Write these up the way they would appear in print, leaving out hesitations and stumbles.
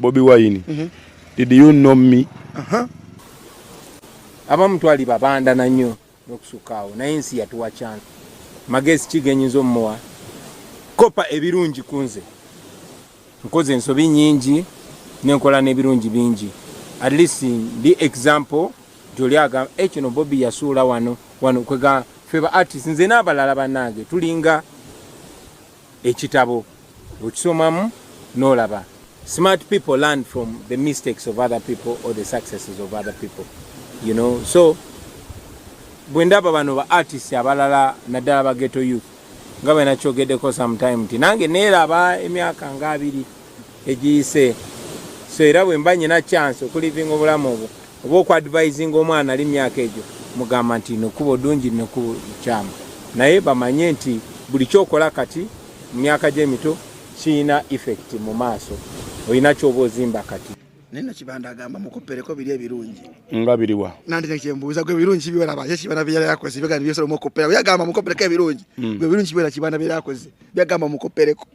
Bobby Wine. Did you know me? Abamu twali babanda na nnyo n'okusukaawo naye ensi yatuwa chance. Magezi kigenyizo mmowa. Kopa ebirungi kunze. Nkoze ensobi nyingi nenkola n'ebirungi bingi. At least the example Joliaga ekino Bobby yasuula wano kwega feba artists nze n'abalala bannange tulinga ekitabo okisomamu n'olaba. Smart people learn from the mistakes of other people or the successes of other people. You know, so bwendaba bano ba artists abalala naddala ba ghetto youth nga bwe nakyogeddeko sometime nti nange neeraba emyaka nga 2 egiyise. So era bwe mba nyina chance okulivinga obulamu obwo oba okwadvising omwana ali myaka egyo mugamba nti nokuba ddungi nokuba kyamu naye bamanye nti buli kyokola kati mu myaka gy'emito kiyina effect mu maaso olina kyoba ozimba kati. Nina kibanda agamba mukopereko biri ebirungi nga biriwa nandi nekyembuuza gwe birungi biwera ba kibanda byera yakoze bigandi byosolo mukopera byagamba mukopereko ebirungi gwe birungi biwera kibanda byera yakoze byagamba mukopereko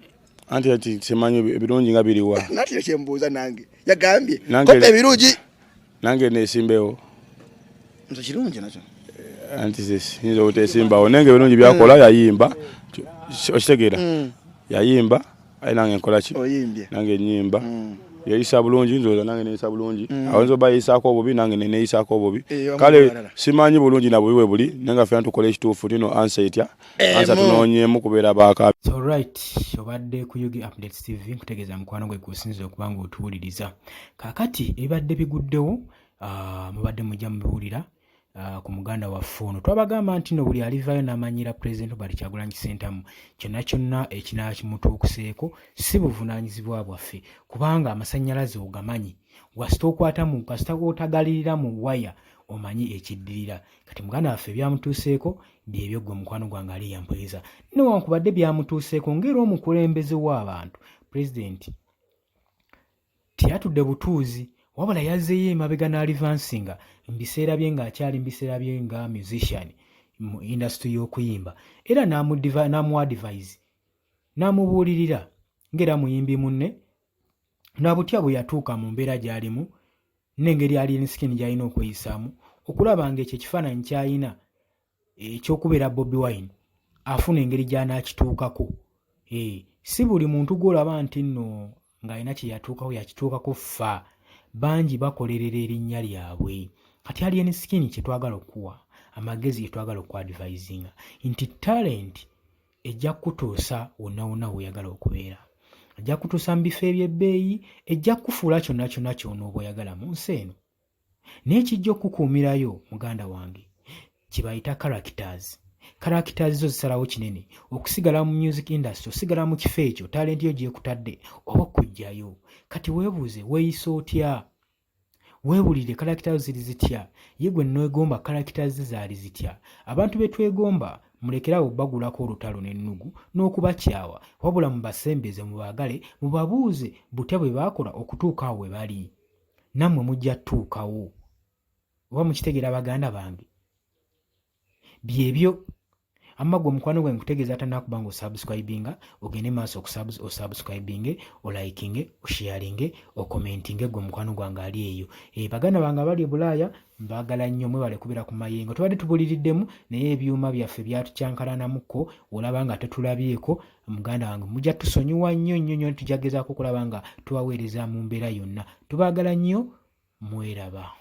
anti ati semanyo ebirungi nga biriwa nati nekyembuuza nange yagambye kope ebirungi nange nesimbewo nzo kirungi nakyo anti sinzo otesimbawo nenge ebirungi byakola yayimba okitegeera yayimba ayi nange nkola ki oyimbye nange nyimba yayisa bulungi nzoza nange neyisa bulungi awenzo bayisako obubi nange neneyisako obubi kale simanyi bulungi nabo biwe buli nenga fena tukola ekituufu tino answer etya answer tunoonyemu kubeera baaka. So right obadde ku Yugi Updates TV nkutegeeza mukwano gwe kusinziza okubanga otuwuliriza kakati ebadde biguddewo mubadde mujja mubiwulira ku muganda wa Fono twabagamba nti no buli alivayo n'amanyira President Robert Kyagulanyi Ssentamu kyonna ekinaa kimutuukuseeko si buvunaanyizibwa bwaffe kubanga amasannyalaze ogamanyi wasita okwata mu kasita otagalirira mu waya omanyi ekiddirira kati muganda waffe byamutuuseeko byebyo gwe mukwano gwange ali yampuliriza newankubadde byamutuuseeko ng'era omukulembeze w'abantu President tiyatudde butuuzi wabula yazzeeyo emabega n'alivansinga mbiseera bye ng'akyali mbiseera bye nga musician mu industry y'okuyimba era n'amuadvise n'amubuulirira ng'era muyimbi munne nabutya bwe yatuuka mu mbeera gy'alimu n'engeri Alien Skin gy'alina okweyisaamu okulaba ng'ekyo ekifaananyi ky'alina ekyokubeera Bobby Wine afuna engeri gy'anaakituukako. Si buli muntu gw'olaba nti nno ng'alina kye yatuukaho yakituukako ffa bangi bakolerera erinnya lyabwe kati Alien Skin kye twagala okuwa amagezi ge twagala okwadvisinga nti talent ejja kutuusa wonna wonna w'oyagala okubeera ejja kutuusa mu bifo eby'ebbeeyi ejja kufuula kyonna kyonna ky'onooba oyagala mu nsi eno naye kijja okukuumirayo muganda wange kye bayita characters zo zisalawo kinene okusigala mu music industry osigala mu kifo ekyo talent yo gyekutadde oba okujjayo kati weebuuze weeyisa otya weebulire characters ziri zitya ye gwe neegomba characters zaali zitya abantu be twegomba mulekerawo bagulako olutalo n'ennugu n'okubakyawa wabula mubasembeze mubaagale mubabuuze butya bwe baakola okutuuka awo we bali nammwe mujja tuukawo oba mukitegeera baganda bange byebyo amagwe mukwano gwe nkutegeeza atanakuba nga osubscribinga ogende maaso osubscribinge olikinge osharinge okomentinge gwe mukwano gwange ali eyo baganda bange abali e Bulaaya mbaagala nnyo mwebale kubeera ku mayengo tubadde tubuliriddemu naye ebyuma byaffe byatucyankalanamuko olaba nga tetulabyeko muganda wange mujja tusonyiwa nnyo nnyo tujja gezaako okulaba nga tubaweereza mu mbeera yonna tubaagala nnyo mweraba.